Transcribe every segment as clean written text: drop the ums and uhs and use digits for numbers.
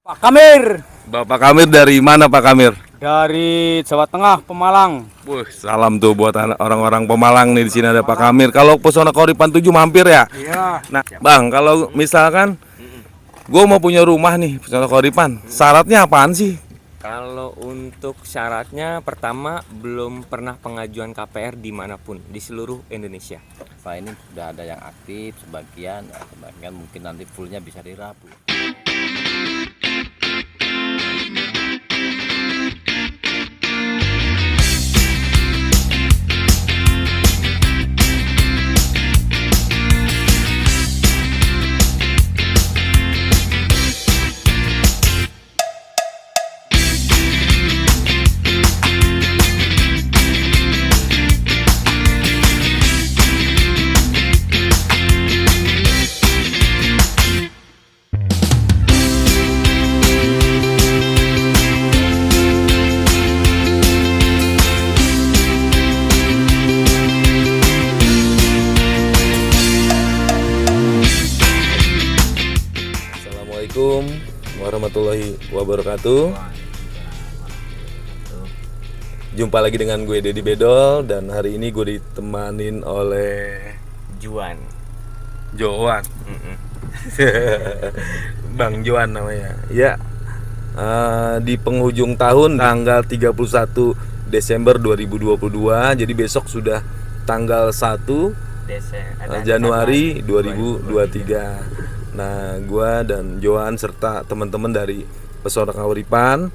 Pak Kamir Bapak Kamir dari mana Pak Kamir? dari Jawa Tengah, Pemalang. Wih, salam tuh buat orang-orang Pemalang nih, di sini ada Pak Kamir. Kalau Pesona Koripan 7 mampir ya. Iya. Nah, Bang, kalau misalkan gue mau punya rumah nih Pesona Koripan, syaratnya apaan sih? Kalau untuk syaratnya, pertama belum pernah pengajuan KPR dimanapun di seluruh Indonesia. Pak, ini sudah ada yang aktif sebagian, ya, sebagian mungkin nanti fullnya bisa dirabu. Assalamualaikum warahmatullahi wabarakatuh. Jumpa lagi dengan gue Dedi Bedol, dan hari ini gue ditemanin oleh Juan. Joan. Bang Joan namanya. Ya. Di penghujung tahun tanggal 31 Desember 2022. Jadi besok sudah tanggal 1 Januari 2023. Nah, gua dan Joan serta teman-teman dari Pesona Koripan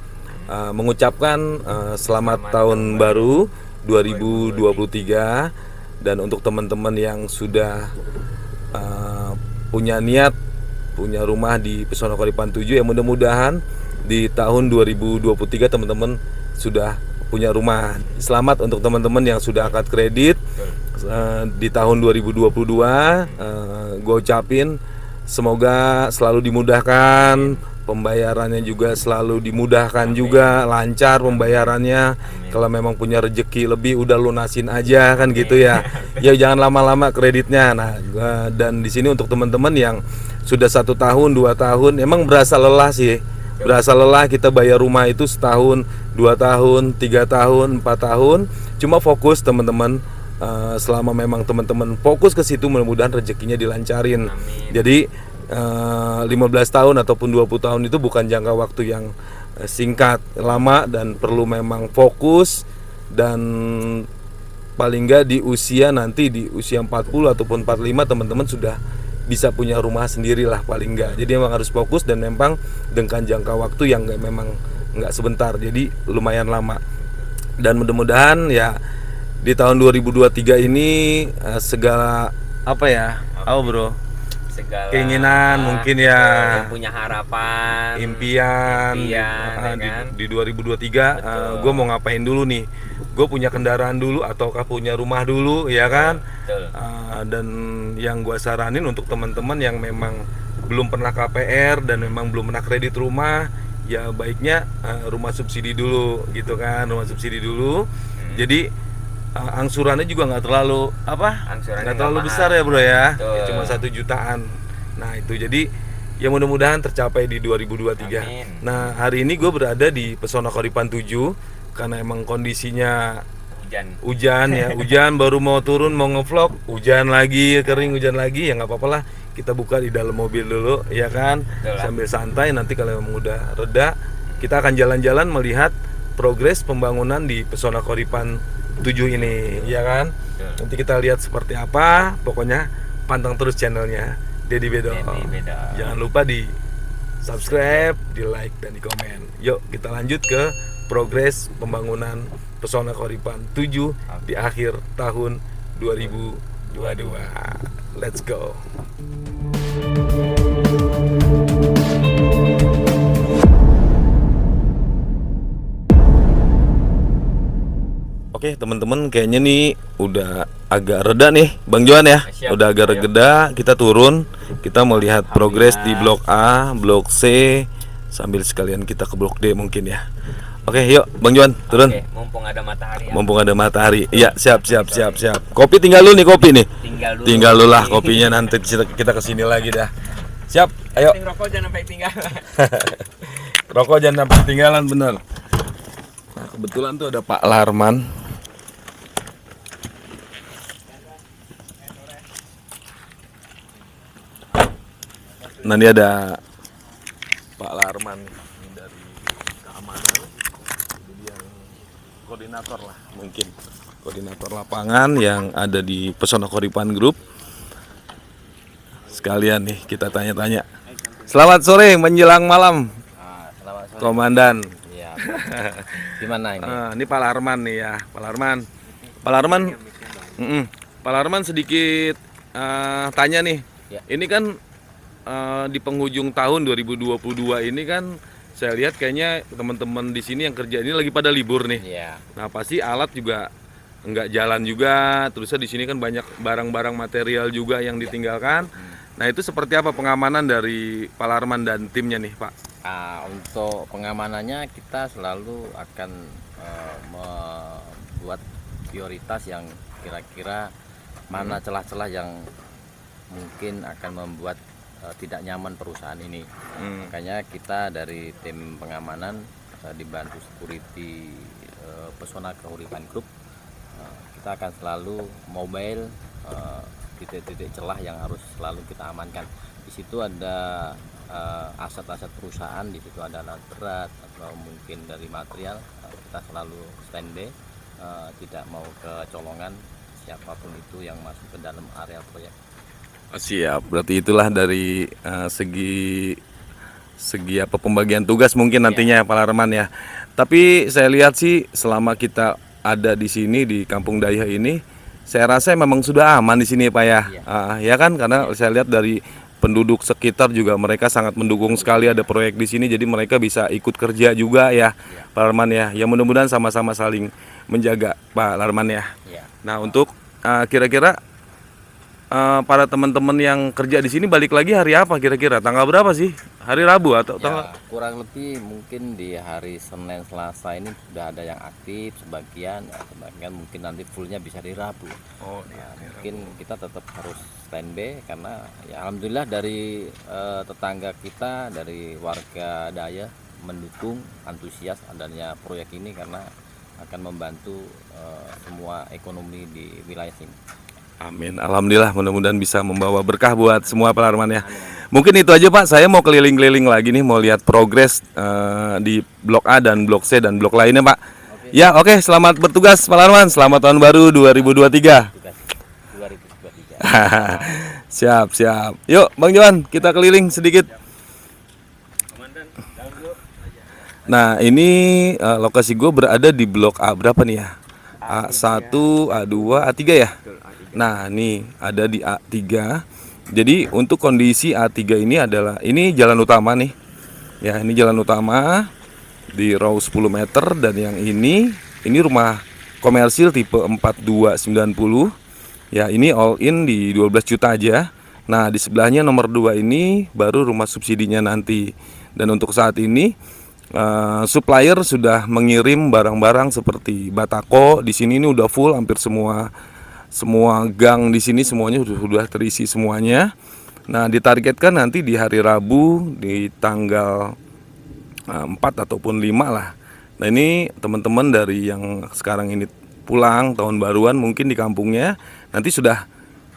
mengucapkan selamat tahun baru 2023. Dan untuk teman-teman yang sudah punya niat punya rumah di Pesona Koripan 7, ya mudah-mudahan di tahun 2023 teman-teman sudah punya rumah. Selamat untuk teman-teman yang sudah akad kredit di tahun 2022. Gue ucapin semoga selalu dimudahkan, pembayarannya juga selalu dimudahkan. Amin. Juga lancar pembayarannya. Amin. Kalau memang punya rezeki lebih udah lunasin aja kan. Amin. Gitu ya. Ya jangan lama-lama kreditnya. Nah, dan di sini untuk teman-teman yang sudah 1 tahun 2 tahun emang berasa lelah sih. Berasa lelah kita bayar rumah itu setahun, 2 tahun, 3 tahun, 4 tahun. Cuma fokus teman-teman. Selama memang teman-teman fokus ke situ, mudah-mudahan rezekinya dilancarin. Amin. Jadi 15 tahun ataupun 20 tahun itu bukan jangka waktu yang singkat, lama, dan perlu memang fokus. Dan paling enggak di usia nanti di usia 40 ataupun 45 teman-teman sudah bisa punya rumah sendiri lah paling enggak. Jadi memang harus fokus dan memang dengan jangka waktu yang memang enggak sebentar. Jadi lumayan lama. Dan mudah-mudahan ya di tahun 2023 ini segala apa ya? Bro? Segala keinginan mungkin ya, yang punya harapan, impian kan? di 2023 gue mau ngapain dulu nih? Gue punya kendaraan dulu ataukah punya rumah dulu, ya kan? Dan yang gue saranin untuk teman-teman yang memang belum pernah KPR dan memang belum pernah kredit rumah, ya baiknya rumah subsidi dulu gitu kan, rumah subsidi dulu. Jadi angsurannya juga nggak terlalu nggak terlalu besar ya bro ya. Ya cuma 1 jutaan. Nah itu jadi ya mudah-mudahan tercapai di 2023. Amin. Nah hari ini gue berada di Pesona Koripan 7 karena emang kondisinya hujan ya. Hujan baru mau turun mau ngevlog, hujan lagi, kering, hujan lagi, ya nggak apa-apa lah, kita buka di dalam mobil dulu ya kan. Betul. Sambil santai, nanti kalau memang udah reda kita akan jalan-jalan melihat progres pembangunan di Pesona Koripan 7 ini, ya kan? Nanti kita lihat seperti apa. Pokoknya pantang terus channelnya Dedi Bedol. Jangan lupa di subscribe, di like, dan di komen. Yuk kita lanjut ke progres pembangunan Pesona Koripan 7 di akhir tahun 2022. Let's go. Oke teman-teman, kayaknya nih udah agak reda nih Bang Joan ya. Siap, udah agak reda, kita turun. Kita mau lihat progres di blok A, blok C, sambil sekalian kita ke blok D mungkin ya. Oke, yuk Bang Joan turun. Oke, mumpung ada matahari. Mumpung ada matahari. Iya, siap. Kopi tinggal lu nih, kopi nih. Tinggal lu lah kopinya, nanti kita kesini lagi dah. Siap, ayo. Rokok jangan sampai tinggal. Rokok jangan sampai ketinggalan, bener. Nah, kebetulan tuh ada Pak Larman. Nah, ini ada Pak Larman ini dari keamanan. Jadi dia koordinator lah, mungkin koordinator lapangan yang ada di Pesona Koripan Group. Sekalian nih kita tanya-tanya. Selamat sore menjelang malam, Selamat sore. Komandan. Iya. Gimana ini? Ini Pak Larman nih ya, Pak Larman. Pak Larman, Pak Larman sedikit tanya nih. Ya. Ini kan di penghujung tahun 2022 ini kan saya lihat kayaknya teman-teman di sini yang kerja ini lagi pada libur nih. Iya. Nah pasti alat juga nggak jalan juga. Terusnya di sini kan banyak barang-barang material juga yang ditinggalkan. Nah itu seperti apa pengamanan dari Pak Larman dan timnya nih Pak? Untuk pengamanannya kita selalu akan membuat prioritas yang kira-kira mana celah-celah yang mungkin akan membuat tidak nyaman perusahaan ini. Makanya kita dari tim pengamanan dibantu security Pesona Koripan Group, kita akan selalu mobile titik-titik celah yang harus selalu kita amankan. Di situ ada aset-aset perusahaan, di situ ada alat berat atau mungkin dari material, kita selalu standby, tidak mau kecolongan siapapun itu yang masuk ke dalam area proyek. Siap, berarti itulah dari segi apa pembagian tugas mungkin nantinya Pak Larman ya. Tapi saya lihat sih selama kita ada di sini di Kampung Dayah ini, saya rasa memang sudah aman di sini Pak ya. Ya kan, karena saya lihat dari penduduk sekitar juga mereka sangat mendukung sekali ada proyek di sini, jadi mereka bisa ikut kerja juga ya Pak Larman ya. Ya mudah-mudahan sama-sama saling menjaga Pak Larman ya. Nah untuk kira-kira para teman-teman yang kerja di sini balik lagi hari apa kira-kira? Tanggal berapa sih? Hari Rabu atau tanggal? Kurang lebih mungkin di hari Senin Selasa ini sudah ada yang aktif sebagian mungkin nanti fullnya bisa di Rabu. Mungkin kita tetap harus standby karena ya alhamdulillah dari tetangga kita, dari warga Dayah mendukung, antusias adanya proyek ini karena akan membantu semua ekonomi di wilayah sini. Amin, alhamdulillah, mudah-mudahan bisa membawa berkah buat semua Pak Larman ya. Mungkin itu aja Pak, saya mau keliling-keliling lagi nih, mau lihat progres di Blok A dan Blok C dan blok lainnya Pak. Ya oke, selamat bertugas Pak Larman, selamat tahun baru 2023. 2023. Siap. Yuk Bang Johan, kita keliling sedikit. Nah ini lokasi gue berada di Blok A berapa nih ya? A1, A2, A3 ya? Nah ini ada di A3. Jadi untuk kondisi A3 ini adalah, ini jalan utama nih. Ya ini jalan utama di row 10 meter. Dan yang ini rumah komersil tipe 4290. Ya ini all in di 12 juta aja. Nah di sebelahnya nomor 2 ini baru rumah subsidinya nanti. Dan untuk saat ini supplier sudah mengirim barang-barang seperti batako. Di sini ini udah full, hampir semua gang di sini semuanya sudah terisi semuanya. Nah, ditargetkan nanti di hari Rabu di tanggal 4 ataupun 5 lah. Nah, ini teman-teman dari yang sekarang ini pulang tahun baruan mungkin di kampungnya, nanti sudah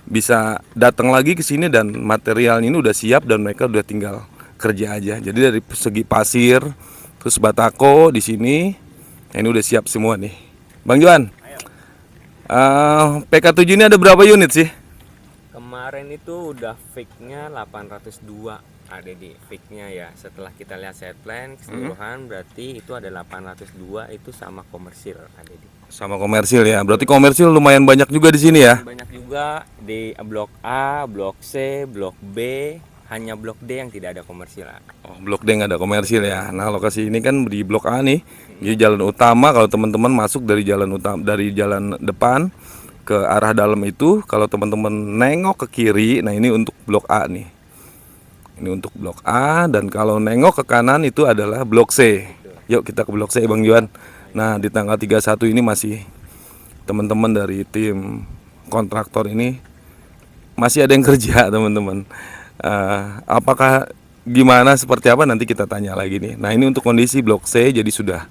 bisa datang lagi ke sini dan materialnya ini udah siap dan mereka udah tinggal kerja aja. Jadi dari segi pasir, terus batako di sini, ini udah siap semua nih. Bang Johan, PK7 ini ada berapa unit sih? Kemarin itu udah fake-nya 802 ada di fake-nya ya. Setelah kita lihat set plan keseluruhan berarti itu ada 802 itu sama komersil ada di. Sama komersil ya. Berarti komersil lumayan banyak juga di sini ya. Banyak juga di blok A, blok C, blok B, hanya blok D yang tidak ada komersil. Oh, blok D nggak ada komersil ya. Nah, lokasi ini kan di blok A nih. Jadi jalan utama, kalau teman-teman masuk dari jalan utama, dari jalan depan ke arah dalam itu, kalau teman-teman nengok ke kiri, nah ini untuk blok A nih. Ini untuk blok A, dan kalau nengok ke kanan itu adalah blok C. Yuk kita ke blok C Bang Johan. Nah, di tanggal 31 ini masih teman-teman dari tim kontraktor ini masih ada yang kerja, teman-teman. Apakah gimana seperti apa nanti kita tanya lagi nih. Nah ini untuk kondisi blok C, jadi sudah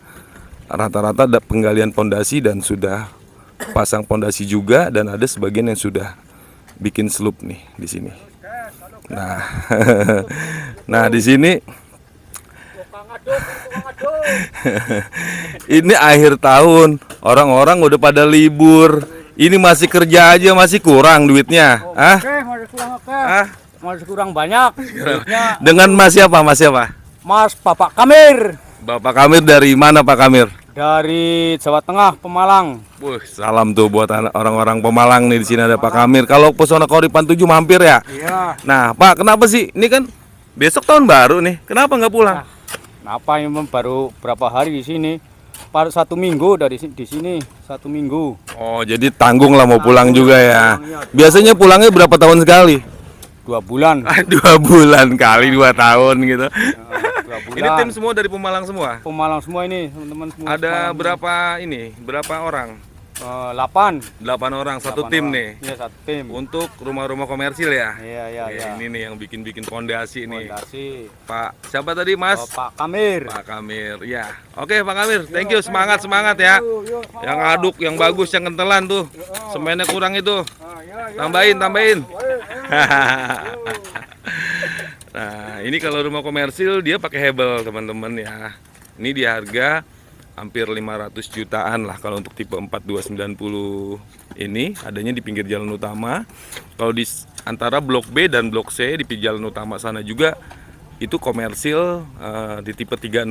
rata-rata ada penggalian pondasi dan sudah pasang pondasi juga, dan ada sebagian yang sudah bikin sloop nih di sini. Nah, nah di sini ini akhir tahun, orang-orang udah pada libur. Ini masih kerja aja masih kurang duitnya. Ah? Masih kurang Ah? Masih kurang banyak duitnya. Dengan Mas siapa? Mas siapa? Mas Bapak Kamir Bapak Kamir dari mana Pak Kamir? dari Jawa Tengah, Pemalang. Salam tuh buat orang-orang Pemalang nih, di sini ada Pak Kamir. Kalau Pesona Koripan 7 mampir ya. Iya. Nah, Pak, kenapa sih? Ini kan besok tahun baru nih. Kenapa nggak pulang? Kenapa ini baru berapa hari di sini? Baru 1 minggu dari di sini, 1 minggu. Oh, jadi tanggung lah mau pulang juga ya. Biasanya pulangnya berapa tahun sekali? 2 bulan. 2 bulan kali 2 tahun gitu. 2 bulan. Ini tim semua dari Pemalang semua. Pemalang semua ini, teman-teman semua. Ada Pemalang. berapa ini? Berapa orang? 8. 8 orang, satu 8 tim orang. nih. Iya, satu tim. Untuk rumah-rumah komersil ya. Iya. Ini nih yang bikin pondasi nih. Fondasi. Pak, siapa tadi Mas? Pak Kamir. Pak Kamir, ya. Oke Pak Kamir, thank you, semangat ya. Yang aduk, yang bagus, yang kentelan tuh. Semennya kurang itu. Tambahin. Nah, ini kalau rumah komersil dia pakai hebel teman-teman ya. Ini di harga hampir 500 jutaan lah kalau untuk tipe 4290 ini, adanya di pinggir jalan utama. Kalau di antara blok B dan blok C di pinggir jalan utama sana juga itu komersil, di tipe 36,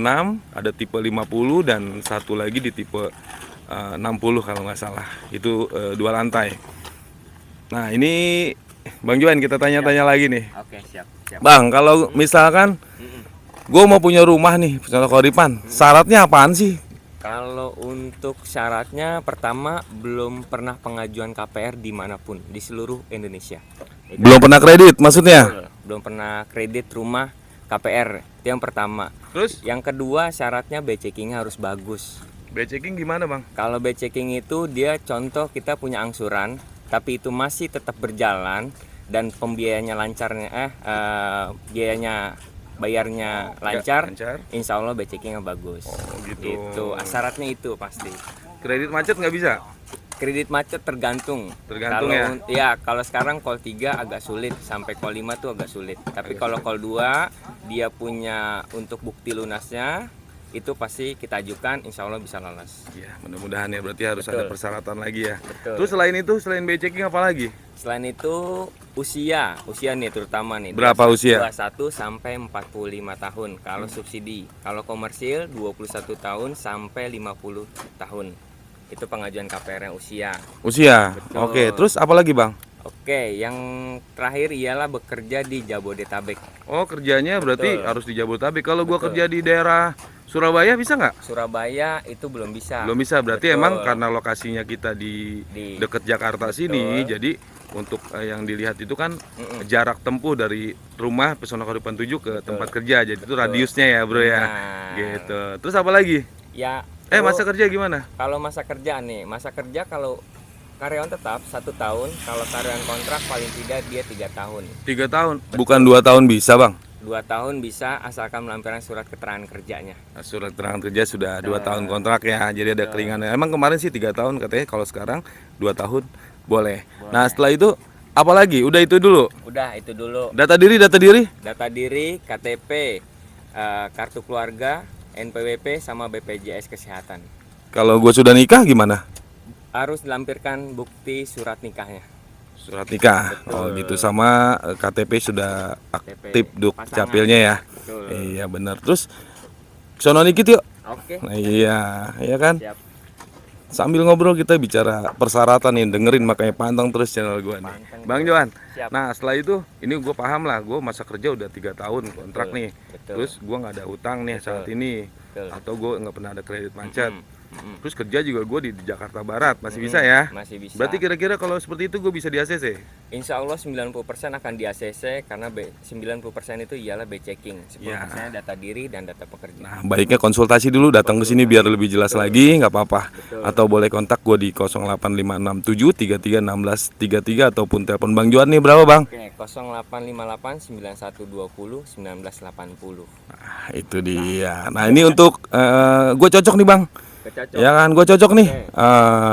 ada tipe 50 dan satu lagi di tipe 60 kalau nggak salah. Itu 2 lantai. Nah, ini Bang Johan kita tanya-tanya lagi nih. Oke, siap. Bang, kalau misalkan gue mau punya rumah nih, Pesona Koripan, syaratnya apaan sih? Kalau untuk syaratnya, pertama belum pernah pengajuan KPR dimanapun di seluruh Indonesia. Belum pernah kredit maksudnya? Betul, belum pernah kredit rumah KPR, itu yang pertama. Terus Yang kedua, syaratnya B-checkingnya harus bagus. B-checking gimana Bang? Kalau B-checking itu dia contoh kita punya angsuran, tapi itu masih tetap berjalan dan pembiayaannya lancarnya, biayanya bayarnya lancar, insya Allah B-checkingnya bagus. Oh gitu. Itu syaratnya itu pasti. Kredit macet nggak bisa? Kredit macet tergantung. Tergantung kalau, ya? Kalau sekarang call 3 agak sulit, sampai call 5 tuh agak sulit. Tapi kalau call 2 dia punya untuk bukti lunasnya, itu pasti kita ajukan, insya Allah bisa lolos. Ya, mudah-mudahan ya, berarti harus ada persyaratan lagi ya. Betul. Terus selain itu, selain B-checking apa lagi? Selain itu usia nih terutama nih. Berapa usia? 21 sampai 45 tahun kalau subsidi. Kalau komersil 21 tahun sampai 50 tahun. Itu pengajuan KPR-nya usia. Usia. Betul. Oke, terus apa lagi Bang? Oke, yang terakhir ialah bekerja di Jabodetabek. Oh, kerjanya berarti Betul. harus di Jabodetabek. Kalau gua kerja di daerah Surabaya bisa nggak? Surabaya itu belum bisa. Belum bisa, berarti Betul. emang karena lokasinya kita di dekat Jakarta sini, jadi untuk yang dilihat itu kan jarak tempuh dari rumah Pesona Koripan 7 ke tempat kerja, jadi itu radiusnya ya bro ya. Nah. Gitu. Terus apa lagi? Ya. Masa kerja gimana? Kalau masa kerja nih, masa kerja kalau karyawan tetap 1 tahun, kalau karyawan kontrak paling tidak dia 3 tahun. 3 tahun? Bukan 2 tahun bisa Bang? 2 tahun bisa asalkan melampirkan surat keterangan kerjanya. Surat keterangan kerja sudah 2 tahun kontrak ya, jadi ada keringanan. Emang kemarin sih 3 tahun katanya, kalau sekarang 2 tahun boleh. Nah setelah itu apa lagi? Udah itu dulu? Udah itu dulu. Data diri? Data diri, KTP, kartu keluarga, NPWP sama BPJS Kesehatan. Kalau gue sudah nikah gimana? Harus dilampirkan bukti surat nikahnya. Surat nikah. Betul. Oh gitu, sama KTP sudah aktif duk pasangan. capilnya ya. Betul. Iya benar. Terus sono dikit yuk. Oke. Nah, iya kan? Siap. Sambil ngobrol kita bicara persyaratan nih, dengerin, makanya pantang terus channel gue nih. Pantang Bang terus. Johan. Siap. Nah setelah itu ini gue paham lah, gue masa kerja udah 3 tahun kontrak nih. Betul. Terus gue nggak ada utang nih saat ini, Betul. atau gue nggak pernah ada kredit macet. Terus kerja juga gue di Jakarta Barat, masih bisa ya? Masih bisa. Berarti kira-kira kalau seperti itu gue bisa di ACC? Insya Allah 90% akan di ACC karena 90% itu ialah B checking, 10% Ya. data diri dan data pekerja. Nah, baiknya konsultasi dulu, datang ke sini biar lebih jelas lagi, nggak apa-apa. Atau boleh kontak gue di 08567331633 ataupun telepon Bang Juan nih berapa Bang? Oke, 0858 9120 1980. Nah, itu dia. Nah ini untuk gue cocok nih Bang. Kecocok. Ya kan, gue cocok nih.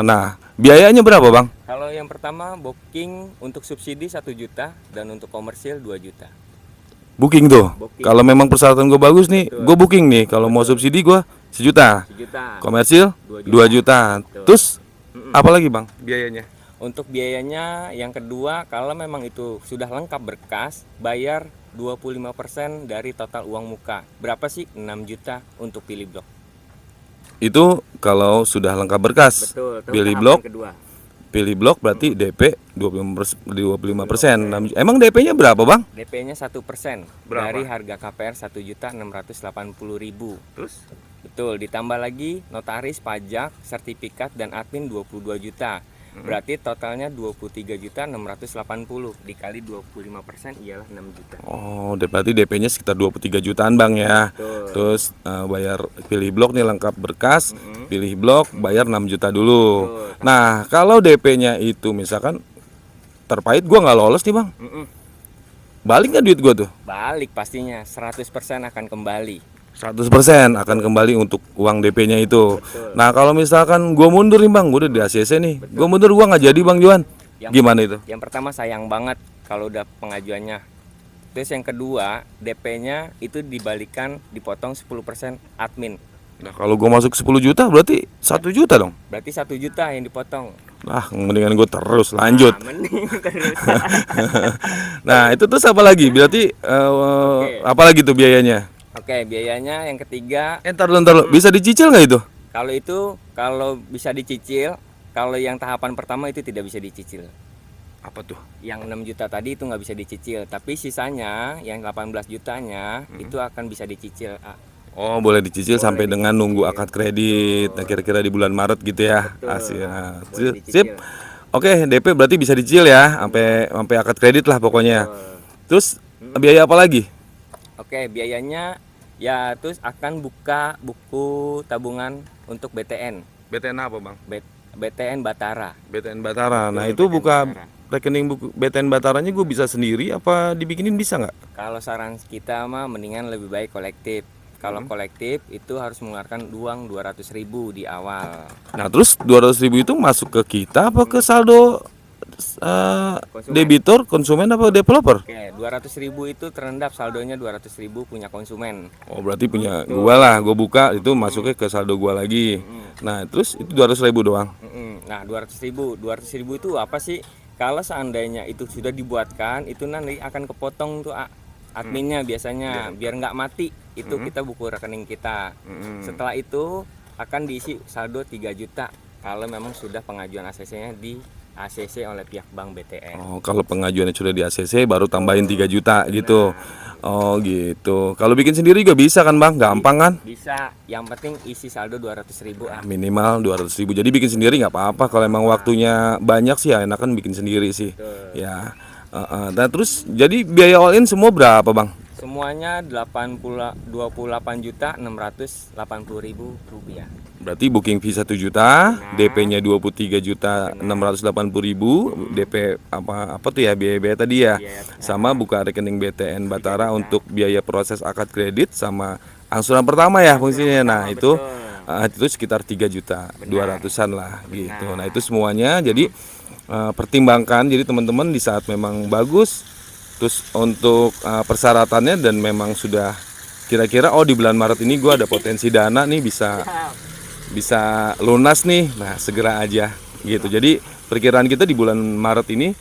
Nah, biayanya berapa Bang? Kalau yang pertama booking untuk subsidi 1 juta dan untuk komersil 2 juta. Booking tuh. Booking. Kalau memang persyaratan gue bagus nih, gue booking nih. Kalau mau subsidi gue 1 juta. 1 juta. Komersil 2 juta. Betul. Terus apa lagi Bang biayanya? Untuk biayanya yang kedua, kalau memang itu sudah lengkap berkas, bayar 25% dari total uang muka. Berapa sih? 6 juta untuk pilih blok. Itu kalau sudah lengkap berkas. Betul. Pilih blok, Kedua. pilih blok berarti DP 25%. Emang DP-nya berapa Bang? DP-nya 1% Berapa? dari harga KPR 1.680.000. Terus? Betul, ditambah lagi notaris, pajak, sertifikat dan admin 22 juta. Berarti totalnya 23.680 dikali 25% ialah 6 juta. Oh, berarti DP-nya sekitar 23 jutaan Bang ya. Betul. Terus bayar pilih blok nih lengkap berkas, pilih blok bayar 6 juta dulu. Betul. Nah, kalau DP-nya itu misalkan terpait gua nggak lolos nih Bang. Balik nggak duit gua tuh? Balik pastinya 100% akan kembali. 100% akan kembali untuk uang DP-nya itu. Nah, kalau misalkan gua mundur nih Bang, gua udah di ACC nih. Gua mundur gua nggak jadi Bang Juan. Gimana itu? Yang pertama sayang banget kalau udah pengajuannya. Terus yang kedua, DP-nya itu dibalikan dipotong 10% admin. Nah, kalau gua masuk 10 juta berarti 1 juta dong. Berarti 1 juta yang dipotong. Ah, mendingan gua terus lanjut. Nah, mending terus. Nah, itu terus apa lagi? Berarti apa lagi tuh biayanya? Oke, biayanya yang ketiga, Entar dulu, bisa dicicil nggak itu? kalau bisa dicicil, kalau yang tahapan pertama itu tidak bisa dicicil. Apa tuh? Yang 6 juta tadi itu nggak bisa dicicil, tapi sisanya yang 18 jutanya itu akan bisa dicicil. Oh, boleh dicicil sampai dengan nunggu akad kredit. Nah, kira-kira di bulan Maret gitu ya. Asik. Nah, Boleh sip. dicicil. Oke, DP berarti bisa dicicil ya, sampai akad kredit lah pokoknya. Terus biaya apa lagi? Oke, biayanya ya terus akan buka buku tabungan untuk BTN. BTN apa, Bang? BTN Batara. BTN Batara. Nah, itu buka rekening buku BTN Bataranya gue bisa sendiri apa dibikinin bisa nggak? Kalau saran kita mah mendingan lebih baik kolektif. Kalau kolektif itu harus mengeluarkan uang 200.000 di awal. Nah, terus 200.000 itu masuk ke kita apa ke saldo debitur, konsumen apa developer? Oke, 200.000 itu terendap saldonya 200.000 punya konsumen. Oh, berarti punya gua lah, gua buka itu masuknya ke saldo gua lagi. Nah, terus itu 200.000 doang. Nah, 200.000 itu apa sih? Kalau seandainya itu sudah dibuatkan, itu nanti akan kepotong tuh adminnya biasanya, biar nggak mati. Itu kita buku rekening kita. Setelah itu akan diisi saldo 3 juta kalau memang sudah pengajuan ACC-nya di ACC oleh pihak Bank BTN. Oh, kalau pengajuannya sudah di ACC baru tambahin 3 juta gitu. Oh, gitu. Kalau bikin sendiri juga bisa kan, Bang? Gampang kan? Bisa, yang penting isi saldo 200.000 Minimal 200.000. Jadi bikin sendiri nggak apa-apa. Kalau emang waktunya banyak sih ya enakan bikin sendiri sih. Ya. Nah, terus jadi biaya all in semua berapa, Bang? Semuanya 28.680.000 rupiah. Berarti booking fee 1 juta, DP-nya 23.680.000, DP apa tuh ya biaya tadi ya. Sama buka rekening BTN Batara untuk biaya proses akad kredit sama angsuran pertama ya fungsinya. Nah, itu sekitar 3 juta 200-an lah gitu. Nah, itu semuanya jadi pertimbangkan jadi teman-teman di saat memang bagus terus untuk persyaratannya dan memang sudah kira-kira di bulan Maret ini gua ada potensi dana nih bisa lunas nih. Nah, segera aja gitu. Jadi perkiraan kita di bulan Maret ini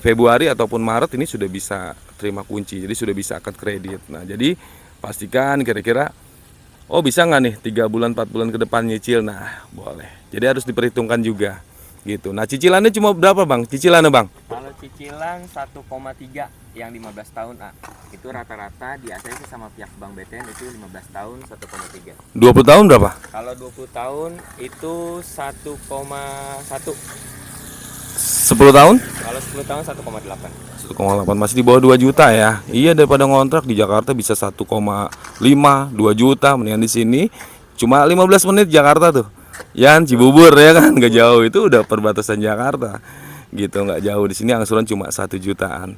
Februari ataupun Maret ini sudah bisa terima kunci. Jadi sudah bisa akad kredit. Nah, jadi pastikan kira-kira bisa nggak nih 3 bulan 4 bulan ke depan nyicil. Nah, boleh. Jadi harus diperhitungkan juga gitu. Nah, cicilannya cuma berapa, Bang? Cicilannya, Bang? Kalau cicilan 1,3 yang 15 tahun itu rata-rata di ACC sama pihak Bank BTN itu 15 tahun 1,3. 20 tahun berapa? Kalau 20 tahun itu 1,1. 10 tahun? Kalau 10 tahun 1,8. 1,8, masih di bawah 2 juta ya. Iya, daripada ngontrak di Jakarta bisa 1,5 2 juta, mendingan di sini cuma 15 menit Jakarta tuh. Yan Cibubur ya kan, nggak jauh, itu udah perbatasan Jakarta. Gitu, nggak jauh. Di sini angsuran cuma 1 jutaan.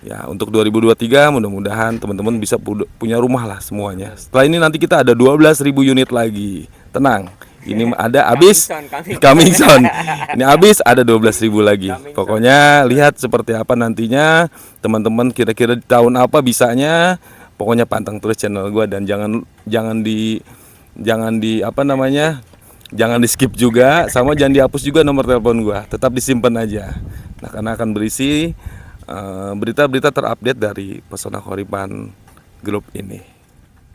Ya, untuk 2023 mudah-mudahan teman-teman bisa punya rumah lah semuanya. Setelah ini nanti kita ada 12.000 unit lagi. Tenang. Ini ada habis coming soon. Ini habis ada 12.000 lagi. Pokoknya lihat seperti apa nantinya teman-teman, kira-kira di tahun apa bisanya. Pokoknya pantang terus channel gua dan jangan di apa namanya? Jangan di skip juga, sama jangan dihapus juga nomor telepon gua. Tetap disimpan aja. Nah, karena akan berisi berita-berita terupdate dari Pesona Khoripan Group ini.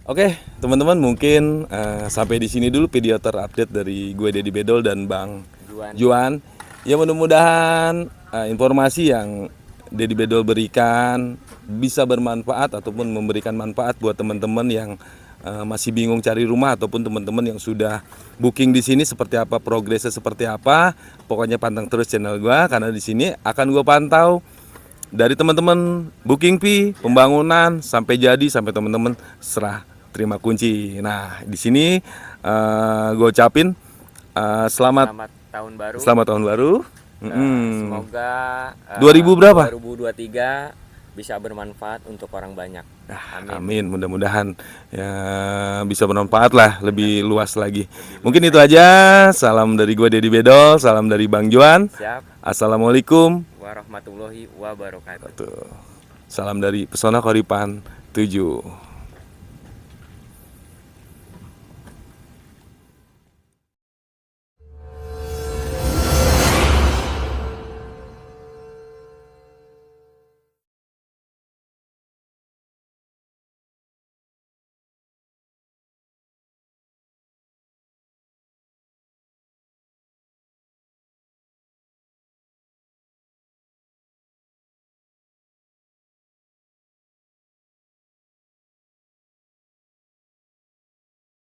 Oke, teman-teman, mungkin sampai di sini dulu video terupdate dari gue Dedi Bedol dan Bang Juan. Ya, mudah-mudahan informasi yang Dedi Bedol berikan bisa bermanfaat ataupun memberikan manfaat buat teman-teman yang masih bingung cari rumah ataupun teman-teman yang sudah booking di sini, seperti apa progresnya, seperti apa. Pokoknya pantang terus channel gue, karena di sini akan gue pantau dari teman-teman booking fee, pembangunan sampai jadi, sampai teman-teman serah terima kunci. Nah, di sini gue ucapin selamat tahun baru. Selamat tahun baru. Semoga 2000 berapa? 2023 bisa bermanfaat untuk orang banyak. Amin. Mudah-mudahan ya bisa bermanfaat lah, lebih luas lagi. Mungkin itu aja. Salam dari gue Dedi Bedol, salam dari Bang Juan. Siap. Assalamualaikum Warahmatullahi wabarakatuh. Salam dari Pesona Khoripan 7.